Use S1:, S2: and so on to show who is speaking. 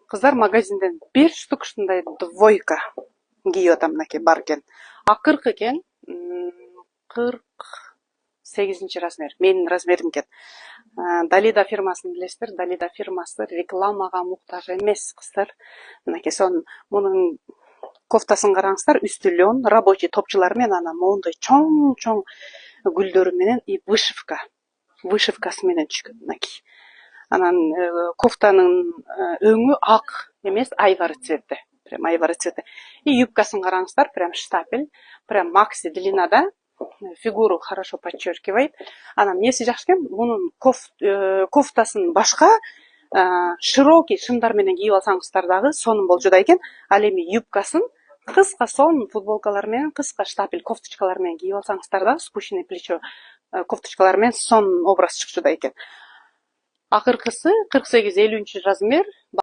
S1: Кыздар магазинден 5 штук ушундай двойка кийип атам мынакей бар экен. Акыркы экен 48 размер. Менин размерим экен. Далида фирмасын билесиздер. Далида фирмасы рекламага муктаж эмес кыздар. Мынакей мунун кофтасын караңыздар, үстү лен, рабочий топчулары менен анан моундай чоң гүлдөрү менен и вышивкасы менен түшкөн мынакей. Анан кофтанын өңү ак эмес, айвары цветте. Прям айвары цветте. И юбкасын караңыздар, прям штапель, прям макси длинада. Фигуру хорошо подчеркивает. Анан эмнеси жакшы экен, мунун кофтасын башка широкий шымдар менен кийип алсаңыздар дагы сонун болжода экен. Ал эми юбкасын кыска сонун футболкалар менен, кыска штапель кофточкалар менен кийип алсаңыздар дагы спущенный плечо кофточкалар менен сонун образ чыкчу да экен. Акыркысы 48-50 размер.